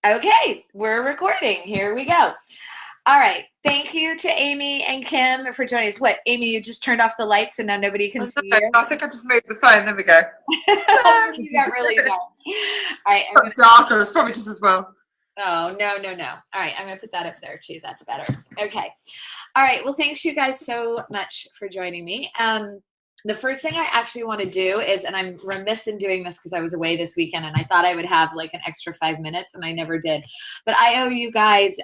Okay, we're recording. Here we go. All right. Thank you to Amy and Kim for joining us. What, Amy, you just turned off the lights and now nobody can see you? I think I just moved the phone. There we go. You got really dark. All right. Darker. It's probably just as well. Oh, no. All right. I'm going to put that up there too. That's better. Okay. All right. Well, thanks you guys so much for joining me. The first thing I actually want to do is, and I'm remiss in doing this because I was away this weekend and I thought I would have like an extra 5 minutes and I never did. But I owe you guys,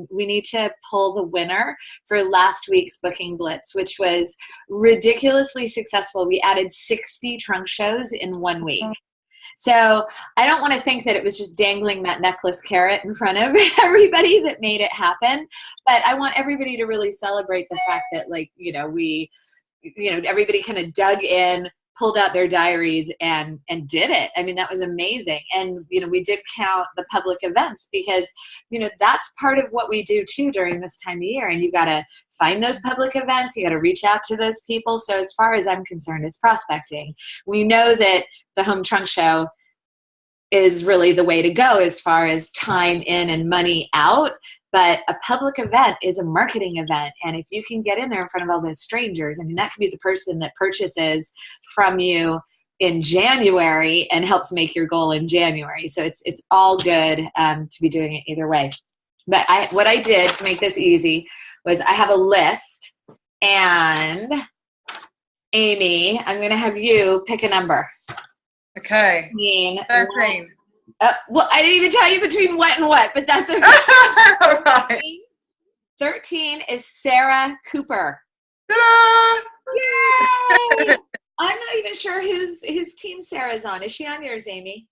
we need to pull the winner for last week's Booking Blitz, which was ridiculously successful. We added 60 trunk shows in 1 week. So I don't want to think that it was just dangling that necklace carrot in front of everybody that made it happen. But I want everybody to really celebrate the fact that, like, everybody kind of dug in, pulled out their diaries and did it. I mean, that was amazing. And, we did count the public events because, that's part of what we do too during this time of year. And you got to find those public events. You got to reach out to those people. So as far as I'm concerned, it's prospecting. We know that the Home Trunk Show is really the way to go as far as time in and money out. But a public event is a marketing event. And if you can get in there in front of all those strangers, I mean, that could be the person that purchases from you in January and helps make your goal in January. So it's all good to be doing it either way. But what I did to make this easy was I have a list. And Amy, I'm going to have you pick a number. Okay. 13. Well, I didn't even tell you between what and what, but that's okay. All right. 13 is Sarah Cooper. Ta-da! Yay! I'm not even sure whose team Sarah's on. Is she on yours, Amy?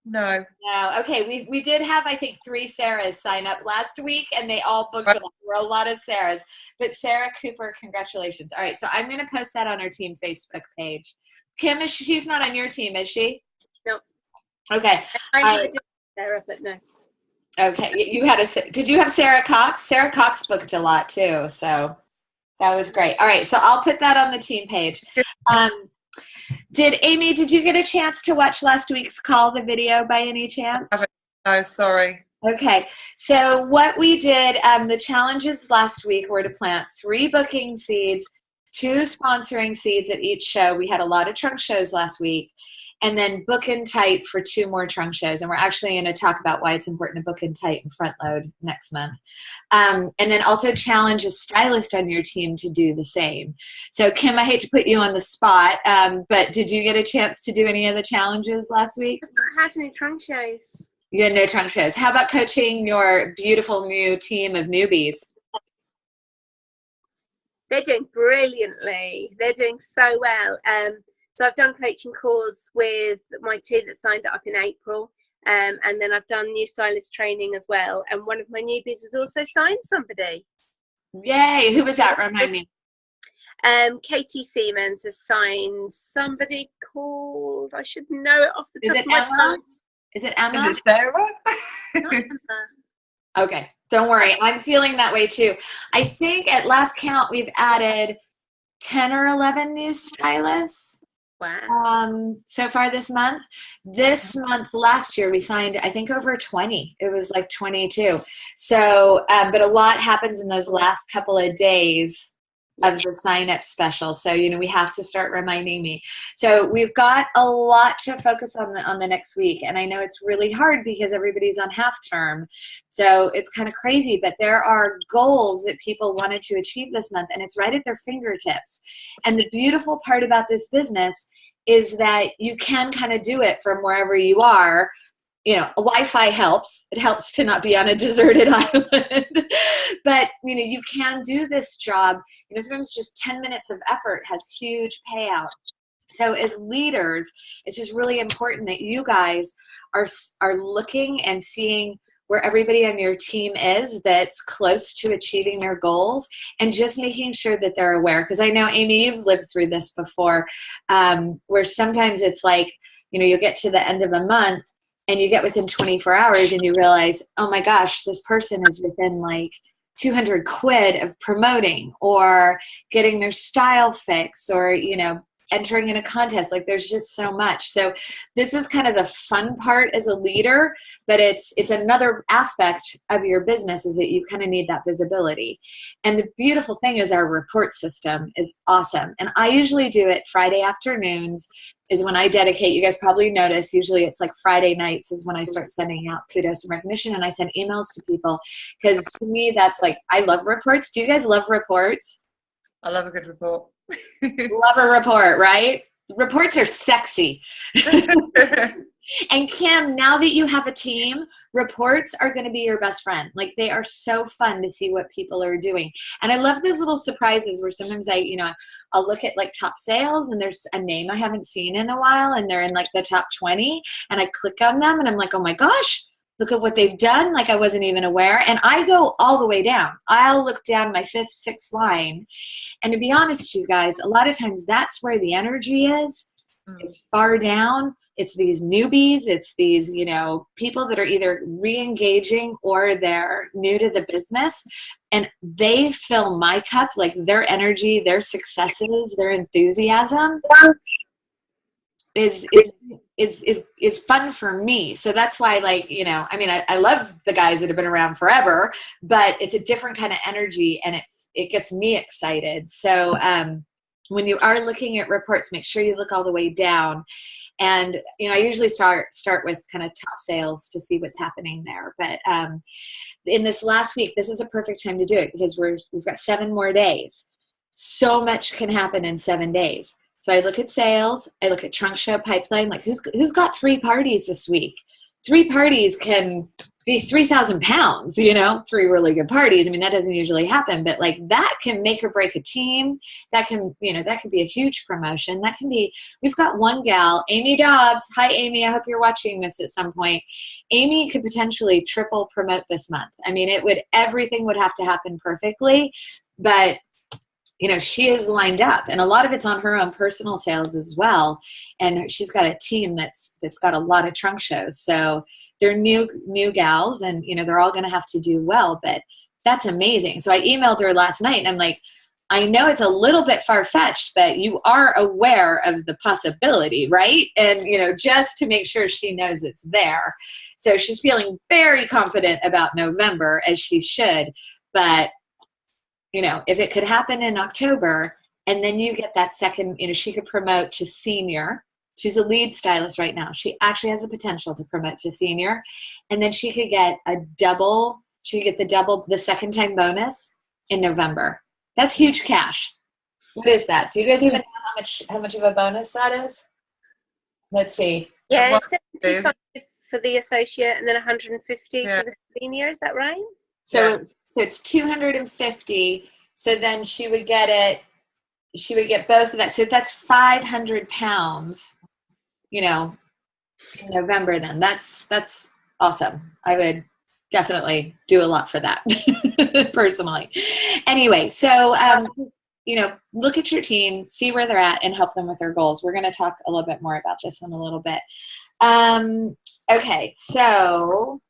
No. No. Okay. We did have, I think, 3 Sarahs sign up last week, and they all booked it. There were a lot of Sarahs. But Sarah Cooper, congratulations. All right. So I'm going to post that on our team Facebook page. Kim, she's not on your team, is she? No. Okay. I did Sarah, but no. Okay. Did you have Sarah Cox? Sarah Cox booked a lot too, so that was great. All right, so I'll put that on the team page. Amy, did you get a chance to watch last week's call, the video, by any chance? No, sorry. Okay, so what we did, the challenges last week were to plant 3 booking seeds, 2 sponsoring seeds at each show. We had a lot of trunk shows last week. And then book in tight for 2 more trunk shows. And we're actually going to talk about why it's important to book in tight and front load next month. And then also challenge a stylist on your team to do the same. So Kim, I hate to put you on the spot, but did you get a chance to do any of the challenges last week? I've not had any trunk shows. You had no trunk shows. How about coaching your beautiful new team of newbies? They're doing brilliantly. They're doing so well. So I've done coaching calls with my 2 that signed up in April. And then I've done new stylist training as well. And one of my newbies has also signed somebody. Yay. Who was that? Remind me. Katie Siemens has signed somebody called, I should know it off the top of my tongue. Is it Emma? Is it Sarah? Not Emma. Okay. Don't worry. I'm feeling that way too. I think at last count, we've added 10 or 11 new stylists. Wow. So far this month. This month, last year, we signed, I think, over 20. It was like 22. So, but a lot happens in those last couple of days of the sign-up special. So, we have to start reminding me. So we've got a lot to focus on the next week. And I know it's really hard because everybody's on half term. So it's kind of crazy, but there are goals that people wanted to achieve this month, and it's right at their fingertips. And the beautiful part about this business is that you can kind of do it from wherever you are. Wi-Fi helps. It helps to not be on a deserted island. But, you can do this job. Sometimes just 10 minutes of effort has huge payout. So as leaders, it's just really important that you guys are looking and seeing where everybody on your team is that's close to achieving their goals, and just making sure that they're aware. Because I know, Amy, you've lived through this before, where sometimes it's like, you'll get to the end of a month and you get within 24 hours and you realize, oh my gosh, this person is within like 200 quid of promoting or getting their style fix, or, entering in a contest. Like there's just so much. So this is kind of the fun part as a leader, but it's another aspect of your business is that you kind of need that visibility. And the beautiful thing is our report system is awesome. And I usually do it Friday afternoons is when I dedicate. You guys probably notice usually it's like Friday nights is when I start sending out kudos and recognition, and I send emails to people because to me that's like, I love reports. Do you guys love reports? I love a good report. Love a report, right? Reports are sexy. And Kim, now that you have a team, reports are going to be your best friend. Like they are so fun to see what people are doing. And I love those little surprises where sometimes I'll look at like top sales and there's a name I haven't seen in a while and they're in like the top 20 and I click on them and I'm like, oh my gosh, look at what they've done. Like I wasn't even aware. And I go all the way down. I'll look down my 5th, 6th line. And to be honest, you guys, a lot of times that's where the energy is. It's far down. It's these newbies. It's these, people that are either re-engaging or they're new to the business. And they fill my cup, like their energy, their successes, their enthusiasm is fun for me. So that's why, I love the guys that have been around forever, but it's a different kind of energy and it gets me excited. So when you are looking at reports, make sure you look all the way down. And, I usually start with kind of top sales to see what's happening there. But in this last week, this is a perfect time to do it because we've got 7 more days. So much can happen in 7 days. So I look at sales, I look at trunk show pipeline, like who's got 3 parties this week? 3 parties can be 3,000 pounds, 3 really good parties. I mean, that doesn't usually happen, but like that can make or break a team. That can, that could be a huge promotion. That can be, we've got one gal, Amy Dobbs. Hi, Amy. I hope you're watching this at some point. Amy could potentially triple promote this month. I mean, everything would have to happen perfectly, but she is lined up and a lot of it's on her own personal sales as well. And she's got a team that's got a lot of trunk shows. So they're new gals and, they're all going to have to do well, but that's amazing. So I emailed her last night and I'm like, I know it's a little bit far-fetched, but you are aware of the possibility, right? And, just to make sure she knows it's there. So she's feeling very confident about November as she should, but if it could happen in October and then you get that second, she could promote to senior. She's a lead stylist right now. She actually has the potential to promote to senior. And then she could get the second time bonus in November. That's huge cash. What is that? Do you guys even know how much of a bonus that is? Let's see. Yeah, 75 for the associate and then 150 for the senior. Is that right? So it's 250. So then she would get both of that. So that's 500 pounds, in November then. That's awesome. I would definitely do a lot for that personally. Anyway, so, look at your team, see where they're at and help them with their goals. We're going to talk a little bit more about this in a little bit. Okay. So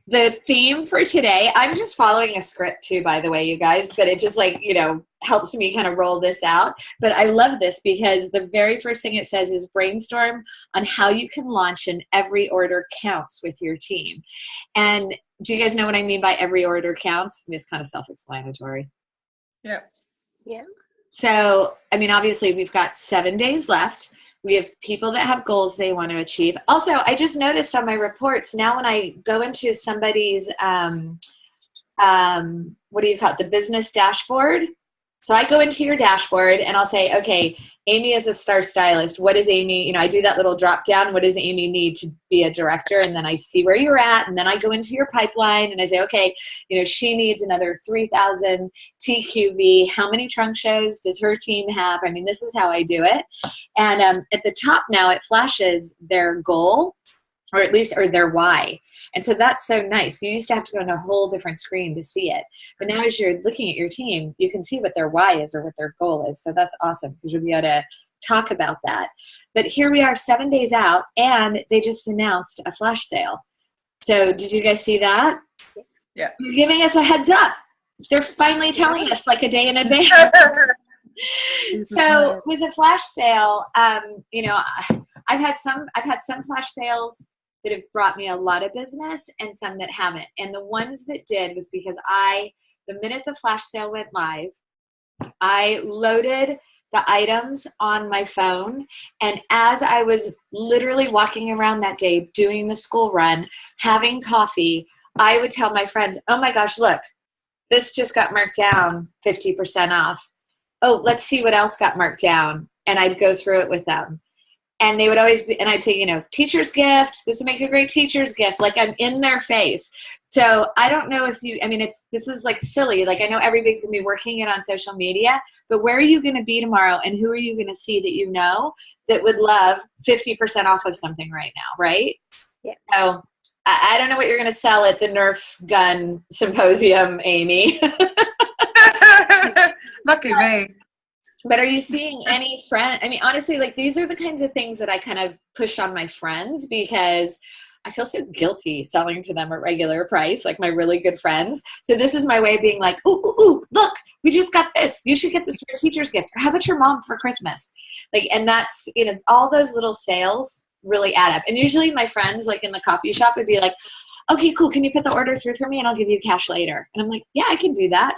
the theme for today, I'm just following a script too, by the way, you guys, but it just helps me kind of roll this out. But I love this because the very first thing it says is brainstorm on how you can launch an every order counts with your team. And do you guys know what I mean by every order counts? I mean, it's kind of self-explanatory. Yeah. Yeah. So, obviously we've got 7 days left. We have people that have goals they want to achieve. Also, I just noticed on my reports now when I go into somebody's, what do you call it? The business dashboard. So I go into your dashboard and I'll say, okay, Amy is a star stylist. What does Amy, I do that little drop down. What does Amy need to be a director? And then I see where you're at. And then I go into your pipeline and I say, okay, she needs another 3,000 TQV. How many trunk shows does her team have? This is how I do it. And at the top now it flashes their goal or their why. And so that's so nice. You used to have to go on a whole different screen to see it. But now as you're looking at your team, you can see what their why is or what their goal is. So that's awesome because you'll be able to talk about that. But here we are 7 days out and they just announced a flash sale. So did you guys see that? Yeah. They're giving us a heads up. They're finally telling us like a day in advance. So with the flash sale, you know, I've had some flash sales that have brought me a lot of business and some that haven't. And the ones that did was because the minute the flash sale went live, I loaded the items on my phone. And as I was literally walking around that day, doing the school run, having coffee, I would tell my friends, oh my gosh, look, this just got marked down 50% off. Oh, let's see what else got marked down. And I'd go through it with them. And they would always be, and I'd say, you know, teacher's gift, this would make a great teacher's gift. Like, I'm in their face. So I don't know if you, I mean, this is like silly. Like, I know everybody's going to be working it on social media, but where are you going to be tomorrow? And who are you going to see that you know that would love 50% off of something right now, right? Yeah. So I don't know what you're going to sell at the Nerf gun symposium, Amy. Lucky me. But are you seeing any friend? I mean, honestly, like, these are the kinds of things that I kind of push on my friends because I feel so guilty selling to them at regular price, like my really good friends. So this is my way of being like, ooh, look, we just got this. You should get this for a teacher's gift. Or how about your mom for Christmas? Like, and that's, you know, all those little sales really add up. And usually my friends, like in the coffee shop, would be like, okay, cool. Can you put the order through for me and I'll give you cash later? And I'm like, yeah, I can do that.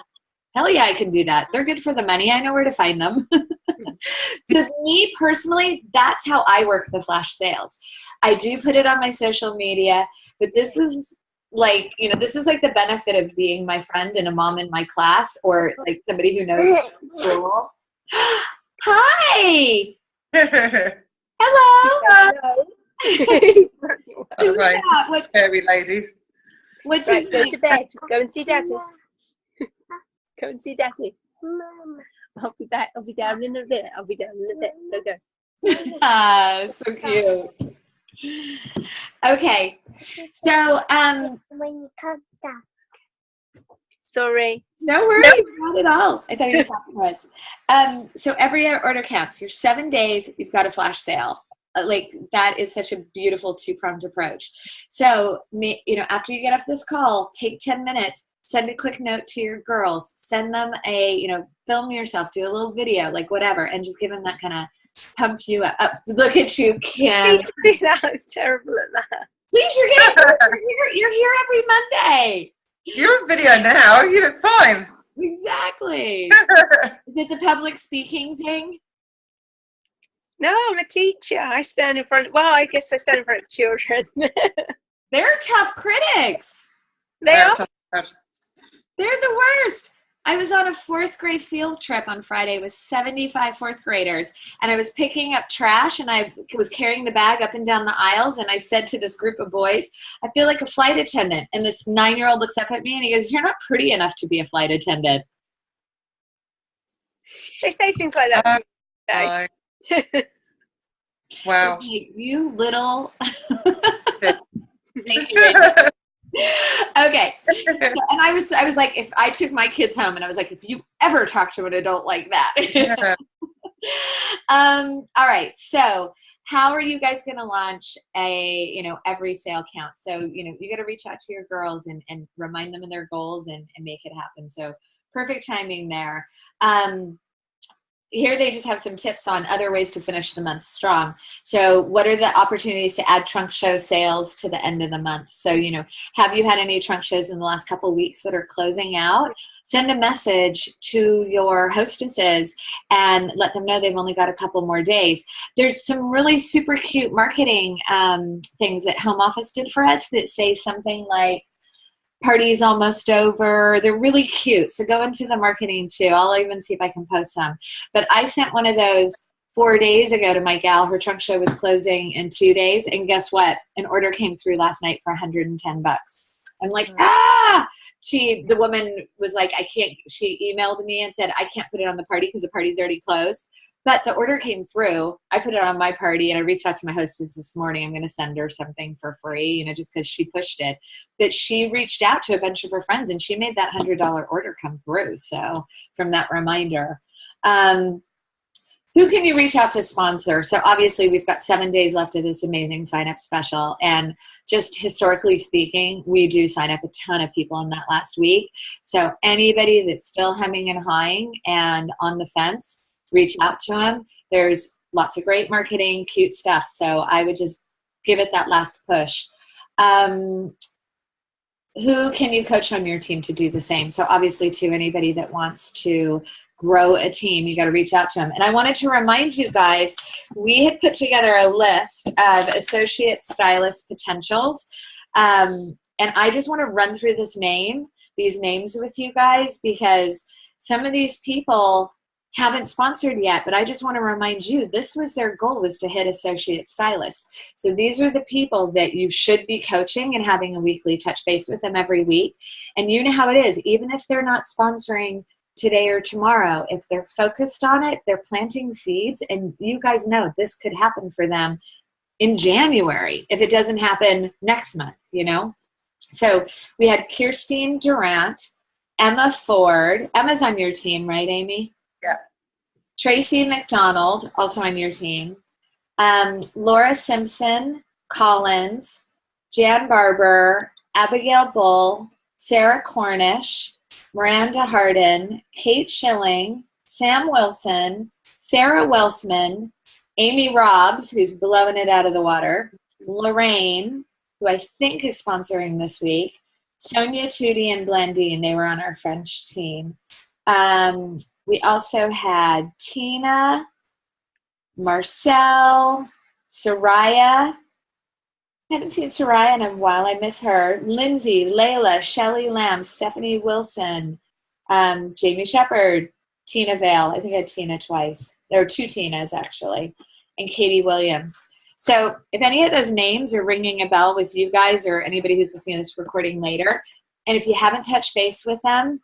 Hell yeah, I can do that. They're good for the money. I know where to find them. To me personally, that's how I work the flash sales. I do put it on my social media, but this is like, you know, this is like the benefit of being my friend and a mom in my class, or like somebody who knows school. Hi. Hello. All right, scary ladies. What's Right, his go name? to bed. Go and see Daddy. Go and see Daddy. I'll be back. I'll be down in a bit. Go. So cute. Okay. So, Sorry. no worries, not at all. I thought you were talking to us. So every order counts. You're 7 days, you've got a flash sale. Like, that is such a beautiful two-pronged approach. So, you know, after you get off this call, take 10 minutes, send a quick note to your girls, send them you know, film yourself, do a little video, like whatever, and just give them that kind of pump you up. Look at you, Kim. I'm terrible at that. Please, you're here every Monday. You're on video now. You look fine. Exactly. Is it the public speaking thing? No, I'm a teacher. I stand in front. Well, I guess I stand in front of children. They're tough critics. They are. They're the worst. I was on a 4th grade field trip on Friday with 75 4th graders, and I was picking up trash, and I was carrying the bag up and down the aisles, and I said to this group of boys, I feel like a flight attendant. And this 9-year-old looks up at me, and he goes, you're not pretty enough to be a flight attendant. They say things like that to me. Wow. Okay, you little... Thank you. Okay. So, and I was like, if I took my kids home and I was like, if you ever talk to an adult like that. Yeah. All right. So how are you guys going to launch every sale count? So, you got to reach out to your girls and remind them of their goals and make it happen. So perfect timing there. Here they just have some tips on other ways to finish the month strong. So what are the opportunities to add trunk show sales to the end of the month? So, have you had any trunk shows in the last couple of weeks that are closing out? Send a message to your hostesses and let them know they've only got a couple more days. There's some really super cute marketing things that Home Office did for us that say something like, party's almost over. They're really cute. So go into the marketing too. I'll even see if I can post some. But I sent one of those 4 days ago to my gal. Her trunk show was closing in 2 days. And guess what? An order came through last night for $110. I'm like, the woman was like, I can't, she emailed me and said, I can't put it on the party because the party's already closed. But the order came through. I put it on my party, and I reached out to my hostess this morning. I'm going to send her something for free, just because she pushed it. But she reached out to a bunch of her friends, and she made that $100 order come through. So from that reminder, who can you reach out to sponsor? So obviously we've got 7 days left of this amazing sign up special. And just historically speaking, we do sign up a ton of people in that last week. So anybody that's still hemming and hawing and on the fence, reach out to them. There's lots of great marketing, cute stuff. So I would just give it that last push. Who can you coach on your team to do the same? So obviously to anybody that wants to grow a team, you got to reach out to them. And I wanted to remind you guys, we had put together a list of associate stylist potentials. And I just want to run through these names with you guys, because some of these people haven't sponsored yet, but I just want to remind you, this was their goal, was to hit associate stylist. So these are the people that you should be coaching and having a weekly touch base with them every week. And you know how it is, even if they're not sponsoring today or tomorrow, if they're focused on it, they're planting seeds, and you guys know this could happen for them in January if it doesn't happen next month, you know? So we had Kirstine Durant, Emma Ford. Emma's on your team, right, Amy? Yeah. Tracy McDonald, also on your team. Laura Simpson, Collins, Jan Barber, Abigail Bull, Sarah Cornish, Miranda Harden, Kate Schilling, Sam Wilson, Sarah Welsman, Amy Robbs, who's blowing it out of the water, Lorraine, who I think is sponsoring this week, Sonia Tootie and Blandine. They were on our French team. We also had Tina, Marcel, Soraya. I haven't seen Soraya in a while. I miss her. Lindsay, Layla, Shelly Lamb, Stephanie Wilson, Jamie Shepard, Tina Vale. I think I had Tina twice. There were 2 Tinas, actually, and Katie Williams. So if any of those names are ringing a bell with you guys or anybody who's listening to this recording later, and if you haven't touched base with them,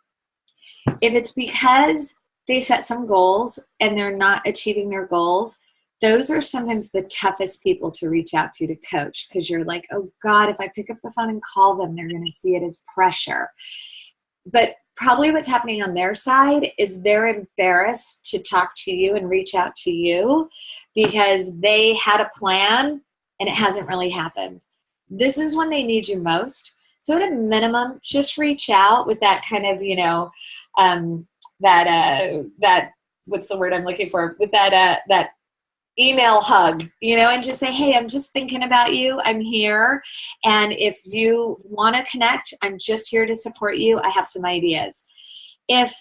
if it's because they set some goals and they're not achieving their goals, those are sometimes the toughest people to reach out to coach, because you're like, oh God, if I pick up the phone and call them, they're going to see it as pressure. But probably what's happening on their side is they're embarrassed to talk to you and reach out to you because they had a plan and it hasn't really happened. This is when they need you most. So at a minimum, just reach out with that kind of, you know, that what's the word I'm looking for? With that email hug, you know, and just say, hey, I'm just thinking about you. I'm here. And if you want to connect, I'm just here to support you. I have some ideas. If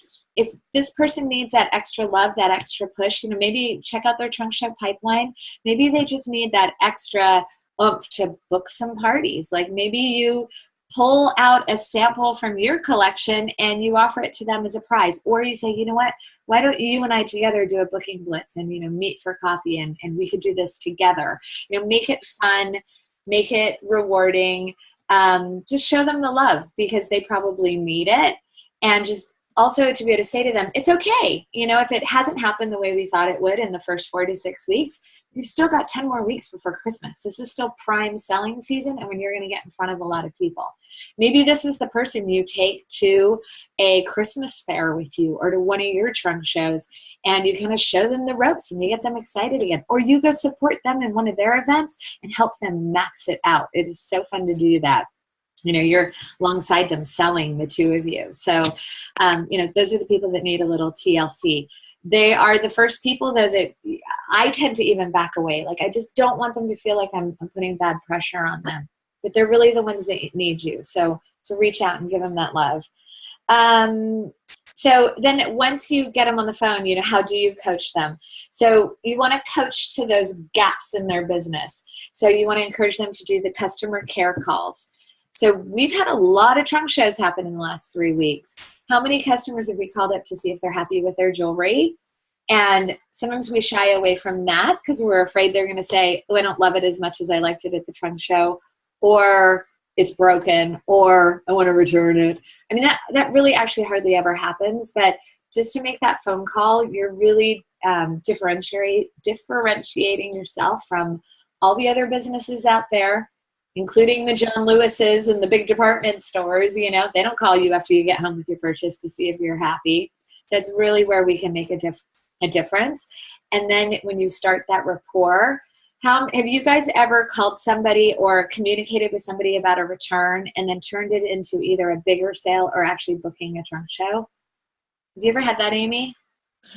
this person needs that extra love, that extra push, you know, maybe check out their Trunk Show pipeline. Maybe they just need that extra oomph to book some parties. Like maybe you pull out a sample from your collection and you offer it to them as a prize. Or you say, you know what, why don't you and I together do a booking blitz and, you know, meet for coffee and we could do this together. You know, make it fun, make it rewarding. Just show them the love because they probably need it. And just also to be able to say to them, it's okay. You know, if it hasn't happened the way we thought it would in the first 4 to 6 weeks, you've still got 10 more weeks before Christmas. This is still prime selling season and when you're going to get in front of a lot of people. Maybe this is the person you take to a Christmas fair with you or to one of your trunk shows and you kind of show them the ropes and you get them excited again. Or you go support them in one of their events and help them max it out. It is so fun to do that. You know, you're alongside them selling, the two of you. So, you know, those are the people that need a little TLC. They are the first people, though, that I tend to even back away. Like, I just don't want them to feel like I'm putting bad pressure on them. But they're really the ones that need you. So reach out and give them that love. So then once you get them on the phone, you know, how do you coach them? So you want to coach to those gaps in their business. So you want to encourage them to do the customer care calls. So we've had a lot of trunk shows happen in the last 3 weeks. How many customers have we called up to see if they're happy with their jewelry? And sometimes we shy away from that because we're afraid they're going to say, oh, I don't love it as much as I liked it at the trunk show, or it's broken, or I want to return it. I mean, that really actually hardly ever happens, but just to make that phone call, you're really differentiating yourself from all the other businesses out there, including the John Lewis's and the big department stores. You know, they don't call you after you get home with your purchase to see if you're happy. So it's really where we can make a difference. And then when you start that rapport, have you guys ever called somebody or communicated with somebody about a return and then turned it into either a bigger sale or actually booking a trunk show? Have you ever had that, Amy?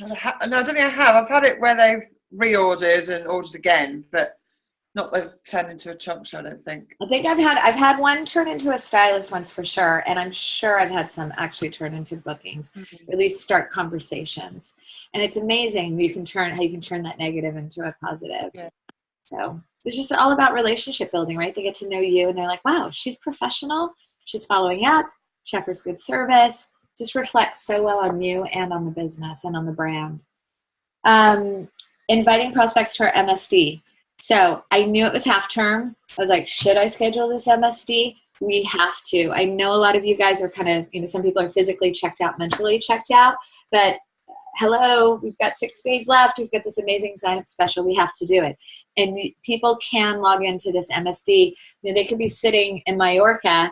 No, I don't think I have. I've had it where they've reordered and ordered again, but not they've turned into a chunk show, I don't think. I think I've had one turn into a stylist once for sure, and I'm sure I've had some actually turn into bookings, or at least start conversations. And it's amazing how you can turn that negative into a positive. Yeah. So it's just all about relationship building, right? They get to know you and they're like, wow, she's professional, she's following up, she offers good service, just reflects so well on you and on the business and on the brand. Inviting prospects to our MSD. So I knew it was half term. I was like, should I schedule this MSD? We have to. I know a lot of you guys are kind of, some people are physically checked out, mentally checked out, but hello, we've got 6 days left. We've got this amazing sign-up special. We have to do it. And people can log into this MSD. They could be sitting in Mallorca,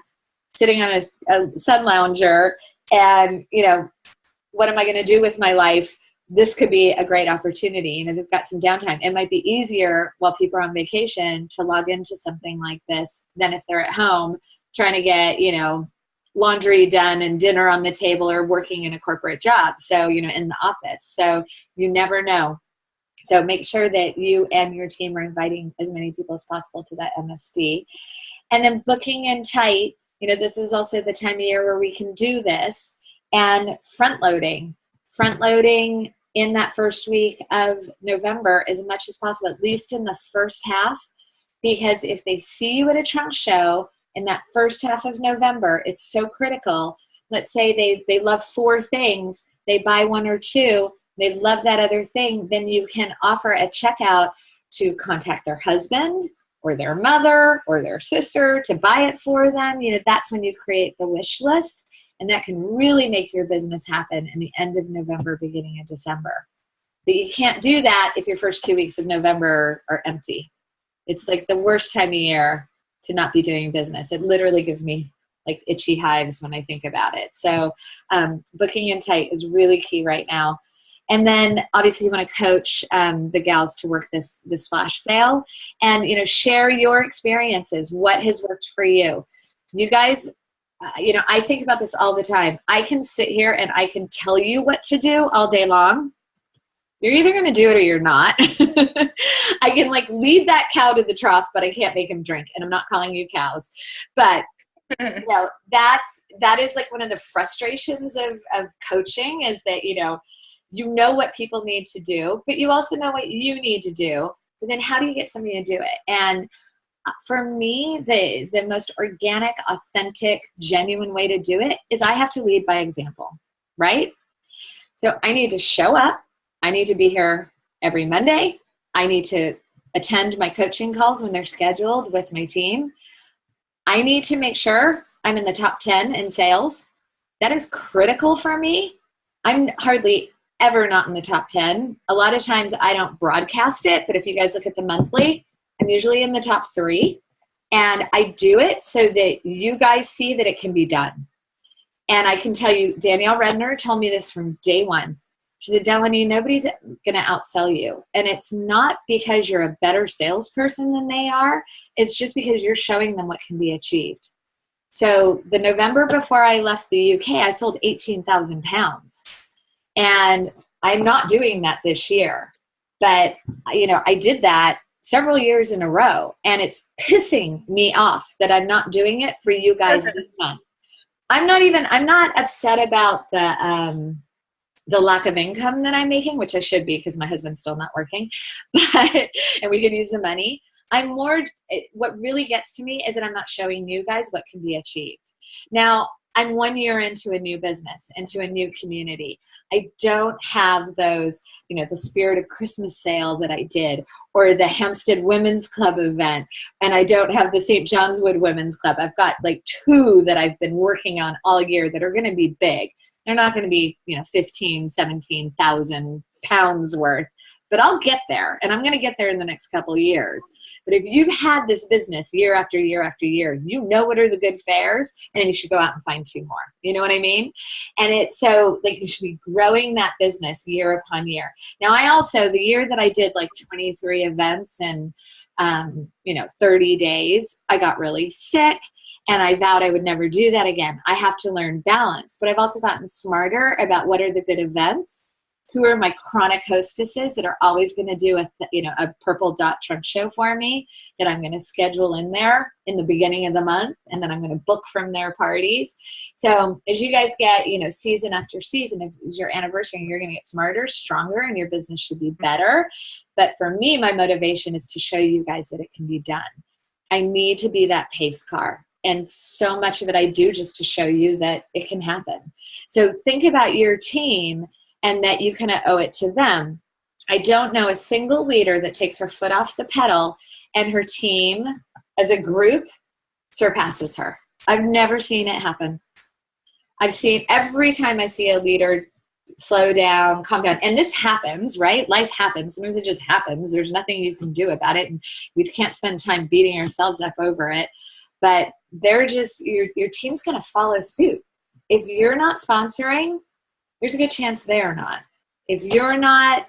sitting on a sun lounger, and, what am I going to do with my life? This could be a great opportunity. They've got some downtime. It might be easier while people are on vacation to log into something like this than if they're at home trying to get, laundry done and dinner on the table or working in a corporate job. So, in the office. So you never know. So make sure that you and your team are inviting as many people as possible to that MSD. And then booking in tight, this is also the time of year where we can do this. And front loading in that first week of November as much as possible, at least in the first half, because if they see you at a trunk show in that first half of November, it's so critical. Let's say they love 4 things, they buy 1 or 2, they love that other thing, then you can offer a checkout to contact their husband or their mother or their sister to buy it for them. That's when you create the wish list. And that can really make your business happen in the end of November, beginning of December. But you can't do that if your first 2 weeks of November are empty. It's like the worst time of year to not be doing business. It literally gives me like itchy hives when I think about it. So booking in tight is really key right now. And then obviously you want to coach the gals to work this flash sale and, share your experiences. What has worked for you? You guys, I think about this all the time. I can sit here and I can tell you what to do all day long. You're either going to do it or you're not. I can lead that cow to the trough, but I can't make him drink. And I'm not calling you cows. But, that is one of the frustrations of coaching is that, you know what people need to do, but you also know what you need to do. But then how do you get somebody to do it? And for me, the most organic, authentic, genuine way to do it is I have to lead by example, right? So I need to show up. I need to be here every Monday. I need to attend my coaching calls when they're scheduled with my team. I need to make sure I'm in the top 10 in sales. That is critical for me. I'm hardly ever not in the top 10. A lot of times I don't broadcast it, but if you guys look at the monthly, I'm usually in the top 3. And I do it so that you guys see that it can be done. And I can tell you, Danielle Redner told me this from day one. She said, Delaney, nobody's going to outsell you. And it's not because you're a better salesperson than they are. It's just because you're showing them what can be achieved. So the November before I left the UK, I sold 18,000 pounds. And I'm not doing that this year. But, I did that several years in a row. And it's pissing me off that I'm not doing it for you guys this month. I'm not upset about the lack of income that I'm making, which I should be because my husband's still not working, and we can use the money. What really gets to me is that I'm not showing you guys what can be achieved. Now, I'm 1 year into a new business, into a new community. I don't have those, the Spirit of Christmas sale that I did, or the Hampstead Women's Club event, and I don't have the St. John's Wood Women's Club. I've got 2 that I've been working on all year that are going to be big. They're not going to be, 15, 17,000 pounds worth, but I'll get there, and I'm going to get there in the next couple of years. But if you've had this business year after year after year, you know what are the good fares, and then you should go out and find 2 more. You know what I mean? And it's so you should be growing that business year upon year. Now, I also, the year that I did 23 events and 30 days, I got really sick. And I vowed I would never do that again. I have to learn balance. But I've also gotten smarter about what are the good events who are my chronic hostesses that are always going to do a purple dot trunk show for me that I'm going to schedule in there in the beginning of the month, and then I'm going to book from their parties. So as you guys get, season after season, if it's your anniversary, you're going to get smarter, stronger, and your business should be better. But for me, my motivation is to show you guys that it can be done. I need to be that pace car. And so much of it I do just to show you that it can happen. So think about your team and that you kind of owe it to them. I don't know a single leader that takes her foot off the pedal and her team as a group surpasses her. I've never seen it happen. I've seen every time I see a leader slow down, calm down. And this happens, right? Life happens. Sometimes it just happens. There's nothing you can do about it. And we can't spend time beating ourselves up over it. But they're just, your team's going to follow suit. If you're not sponsoring, there's a good chance they're not. If you're not,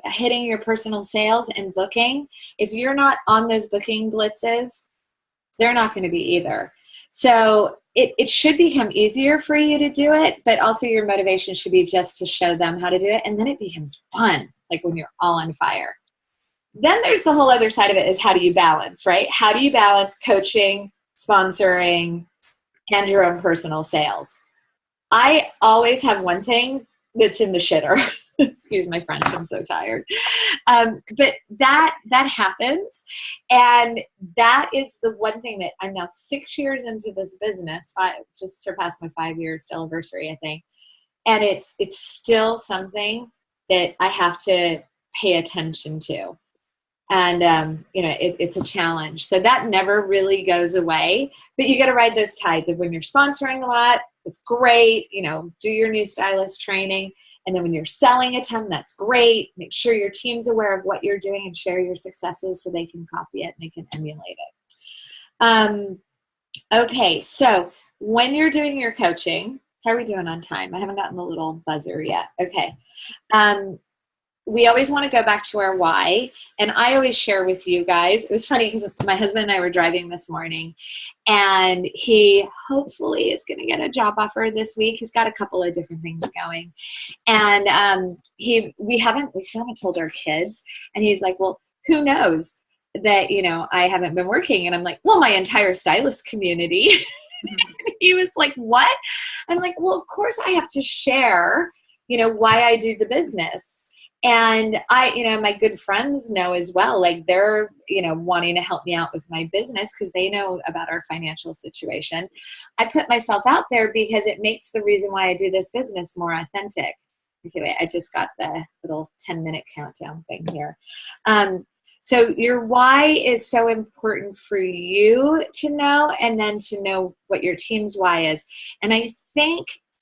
hitting your personal sales and booking, if you're not on those booking blitzes, they're not going to be either. So it should become easier for you to do it, but also your motivation should be just to show them how to do it. And then it becomes fun, like when you're all on fire. Then there's the whole other side of it is how do you balance, right? How do you balance coaching, sponsoring, and your own personal sales? I always have one thing that's in the shitter. Excuse my French, I'm so tired. But that happens. And that is the one thing that I'm now 6 years into this business, just surpassed my 5-year anniversary, I think. And it's still something that I have to pay attention to. And, it's a challenge. So that never really goes away. But you got to ride those tides of when you're sponsoring a lot, it's great, do your new stylist training. And then when you're selling a ton, that's great. Make sure your team's aware of what you're doing and share your successes so they can copy it and they can emulate it. Okay, so when you're doing your coaching, how are we doing on time? I haven't gotten the little buzzer yet. Okay. We always want to go back to our why. And I always share with you guys, it was funny because my husband and I were driving this morning and he hopefully is going to get a job offer this week. He's got a couple of different things going. And we still haven't told our kids. And he's like, well, who knows that, I haven't been working. And I'm like, well, my entire stylist community. He was like, what? I'm like, well, of course I have to share, why I do the business. And my good friends know as well, like they're, wanting to help me out with my business because they know about our financial situation. I put myself out there because it makes the reason why I do this business more authentic. Okay, wait, I just got the little 10-minute countdown thing here. So your why is so important for you to know, and then to know what your team's why is. And I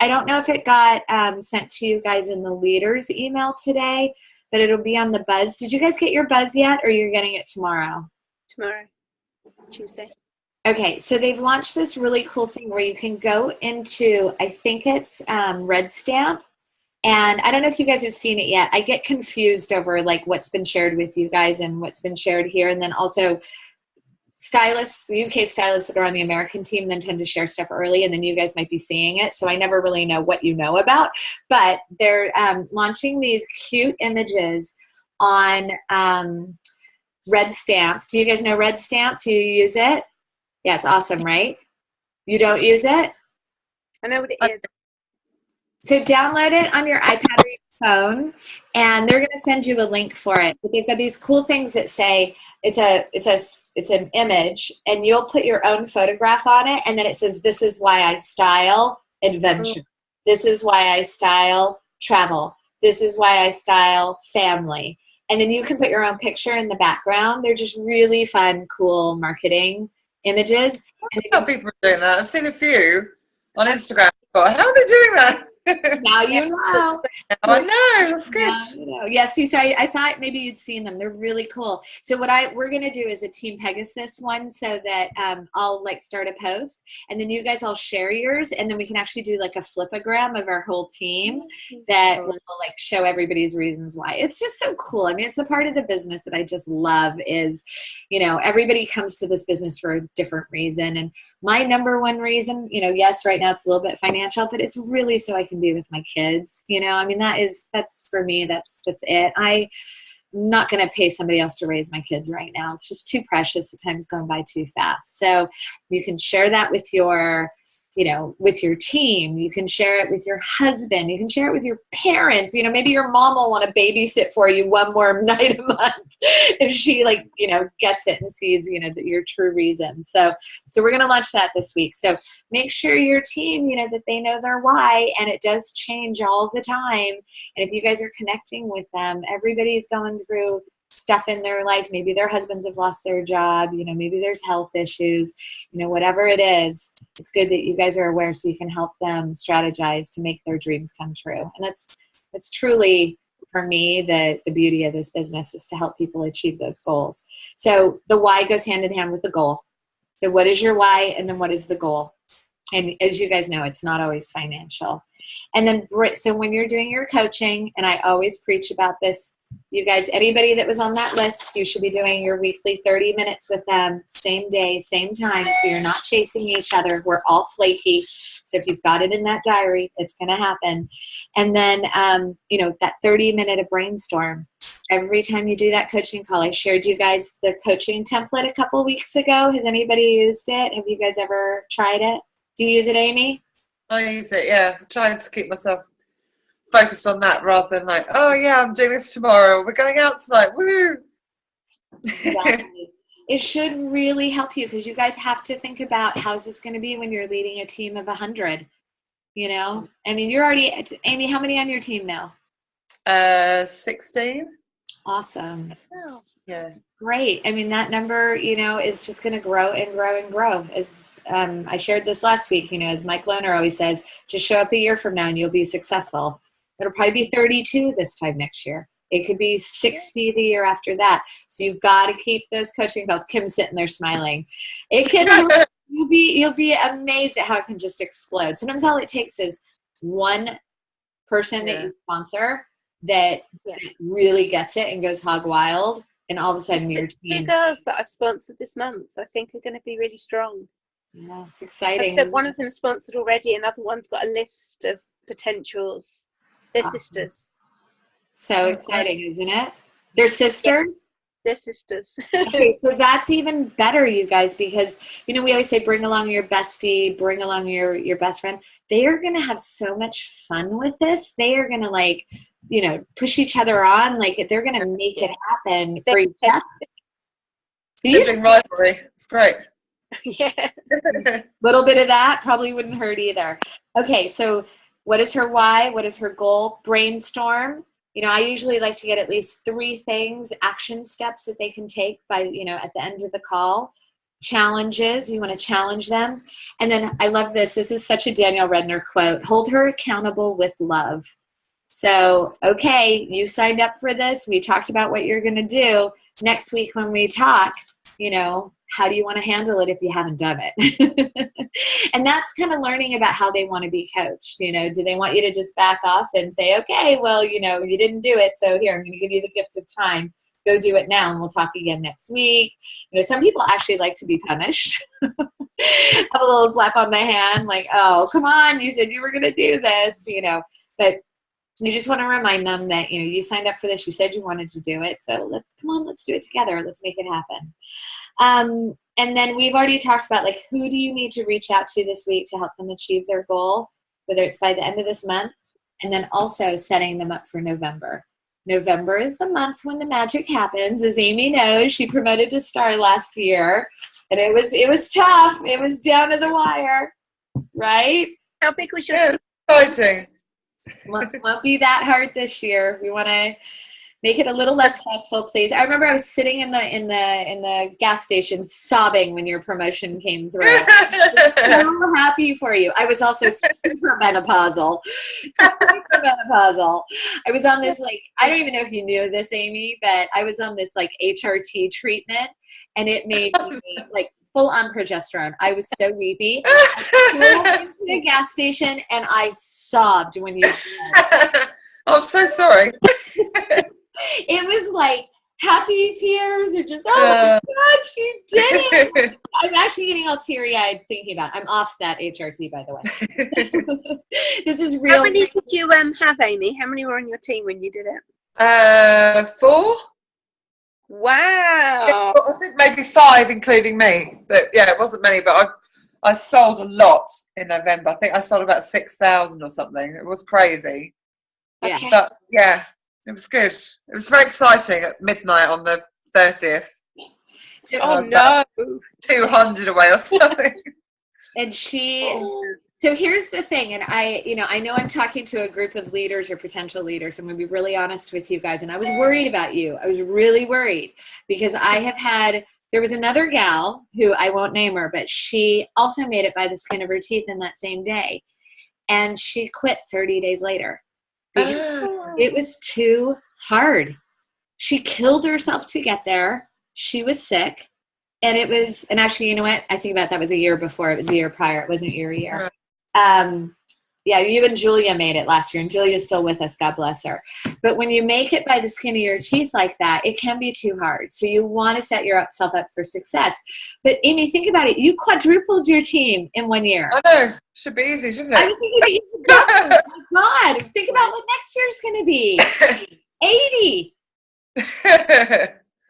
don't know if it got sent to you guys in the leaders email today, but it'll be on the buzz. Did you guys get your buzz yet, or you're getting it tomorrow? Tomorrow, Tuesday. Okay, so they've launched this really cool thing where you can go into, I think it's Red Stamp. And I don't know if you guys have seen it yet. I get confused over like what's been shared with you guys and what's been shared here. And then also stylists, UK stylists that are on the American team then tend to share stuff early, and then you guys might be seeing it. So I never really know what you know about, but they're launching these cute images on Red Stamp. Do you guys know Red Stamp? Do you use it? Yeah, it's awesome, right? You don't use it? I know what it is. So download it on your iPad or your phone, and they're going to send you a link for it. But they've got these cool things that say it's an image, and you'll put your own photograph on it, and then it says, "This is why I style adventure. This is why I style travel. This is why I style family." And then you can put your own picture in the background. They're just really fun, cool marketing images. And how people are doing that. I've seen a few on Instagram. How are they doing that? Now you know. I know, that's good. Now you know. Yeah, see, so I thought maybe you'd seen them. They're really cool. So what we're going to do is a Team Pegasus one, so that I'll like start a post, and then you guys all share yours, and then we can actually do like a flipogram of our whole team that will like show everybody's reasons why. It's just so cool. I mean, it's a part of the business that I just love is, everybody comes to this business for a different reason. And my number one reason, yes, right now it's a little bit financial, but it's really so I can can be with my kids. You know, I mean, that's for me, that's it. I'm not going to pay somebody else to raise my kids right now. It's just too precious. The time's going by too fast. So you can share that with your, you know, with your team. You can share it with your husband. You can share it with your parents. You know, maybe your mom will want to babysit for you one more night a month if she, like, you know, gets it and sees, you know, that your true reason. So we're going to launch that this week. So make sure your team, you know, that they know their why, and it does change all the time. And if you guys are connecting with them, everybody's going through stuff in their life. Maybe their husbands have lost their job, you know, maybe there's health issues, you know, whatever it is, it's good that you guys are aware so you can help them strategize to make their dreams come true. And that's truly, for me, the beauty of this business is to help people achieve those goals. So the why goes hand in hand with the goal. So what is your why, and then what is the goal? And as you guys know, it's not always financial. And then, so when you're doing your coaching, and I always preach about this, you guys, anybody that was on that list, you should be doing your weekly 30 minutes with them, same day, same time, so you're not chasing each other. We're all flaky. So if you've got it in that diary, it's going to happen. And then, you know, that 30-minute of brainstorm. Every time you do that coaching call, I shared you guys the coaching template a couple weeks ago. Has anybody used it? Have you guys ever tried it? Do you use it, Amy? I use it, yeah. Trying to keep myself focused on that rather than like, oh yeah, I'm doing this tomorrow. We're going out tonight. Woo! Exactly. It should really help you, because you guys have to think about how's this going to be when you're leading a team of 100. You know, I mean, you're already, Amy, how many on your team now? 16. Awesome. Oh. Yeah. Great. I mean, that number, you know, is just going to grow and grow and grow. As I shared this last week, you know, as Mike Lohner always says, just show up a year from now and you'll be successful. It'll probably be 32 this time next year. It could be 60 the year after that. So you've got to keep those coaching calls. Kim's sitting there smiling. It can, you'll be amazed at how it can just explode. Sometimes all it takes is one person that you sponsor that really gets it and goes hog wild. And all of a sudden your team. Two girls that I've sponsored this month, I think, are going to be really strong. Yeah, it's exciting. So one of them sponsored already, another one's got a list of potentials. They're sisters. So exciting, isn't it? They're sisters? They're sisters. Okay, so that's even better, you guys, because, you know, we always say bring along your bestie, bring along your best friend. They are going to have so much fun with this. They are going to, like, you know, push each other on. Like, they're going to make it happen for each other. Sibling rivalry. It's great. Yeah. A little bit of that probably wouldn't hurt either. Okay, so what is her why? What is her goal? Brainstorm. You know, I usually like to get at least 3 things, action steps that they can take by, you know, at the end of the call. Challenges. You want to challenge them. And then I love this. This is such a Danielle Redner quote. Hold her accountable with love. So, okay, you signed up for this. We talked about what you're going to do. Next week when we talk, you know, how do you want to handle it if you haven't done it? And that's kind of learning about how they want to be coached. You know, do they want you to just back off and say, okay, well, you know, you didn't do it, so here, I'm going to give you the gift of time. Go do it now, and we'll talk again next week. You know, some people actually like to be punished. Have a little slap on the hand, like, oh, come on, you said you were going to do this, you know. But you just want to remind them that, you know, you signed up for this. You said you wanted to do it. So let's do it together. Let's make it happen. And then we've already talked about, like, who do you need to reach out to this week to help them achieve their goal, whether it's by the end of this month, and then also setting them up for November. November is the month when the magic happens. As Amy knows, she promoted to star last year, and it was tough. It was down to the wire, right? How big was your team? Exciting. Won't be that hard this year. We want to make it a little less stressful, please. I remember I was sitting in the gas station sobbing when your promotion came through. So happy for you. I was also super menopausal. I was on this, like, I don't even know if you knew this, Amy, but I was on this, like, HRT treatment, and it made me, like, full on progesterone. I was so weepy. I went into the gas station and I sobbed when you. I'm so sorry. It was like happy tears and just, oh my God, she did it. I'm actually getting all teary-eyed thinking about it. I'm off that HRT, by the way. This is real. How many did you have, Amy? How many were on your team when you did it? 4. Wow. I think maybe 5, including me. But yeah, it wasn't many. But I sold a lot in November. I think I sold about 6,000 or something. It was crazy. Yeah. Okay. But yeah, it was good. It was very exciting at midnight on the 30th. So, Oh no. 200 away or something. and so here's the thing, and I know I'm talking to a group of leaders or potential leaders. I'm going to be really honest with you guys, and I was worried about you. I was really worried because there was another gal who I won't name her, but she also made it by the skin of her teeth in that same day, and she quit 30 days later because it was too hard. She killed herself to get there. She was sick, and actually, you know what? I think that was a year before. It was a year prior. It wasn't your year. Yeah, you and Julia made it last year, and Julia's still with us. God bless her. But when you make it by the skin of your teeth like that, it can be too hard. So you want to set yourself up for success. But Amy, think about it. You quadrupled your team in 1 year. I know. Should be easy, shouldn't it? I was thinking that you could go. Oh my God. Think about what next year's going to be. 80.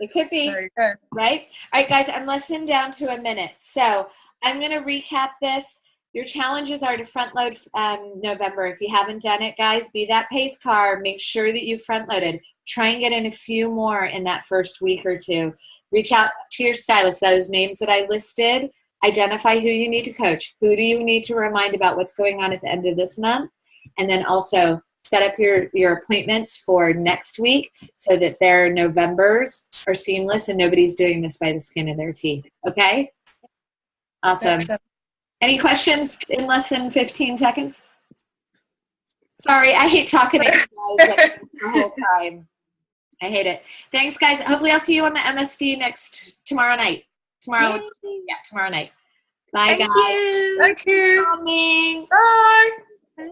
It could be. There you go. Right? All right, guys, I'm listening down to a minute. So I'm going to recap this. Your challenges are to front load November. If you haven't done it, guys, be that pace car. Make sure that you front loaded. Try and get in a few more in that first week or two. Reach out to your stylist. Those names that I listed. Identify who you need to coach. Who do you need to remind about what's going on at the end of this month? And then also set up your appointments for next week so that their Novembers are seamless and nobody's doing this by the skin of their teeth. Okay? Awesome. Any questions in less than 15 seconds? Sorry, I hate talking to you guys like, the whole time. I hate it. Thanks, guys. Hopefully I'll see you on the MSD tomorrow night. Tomorrow night. Bye, Thank guys. you. Thank you. Coming. Bye. Bye.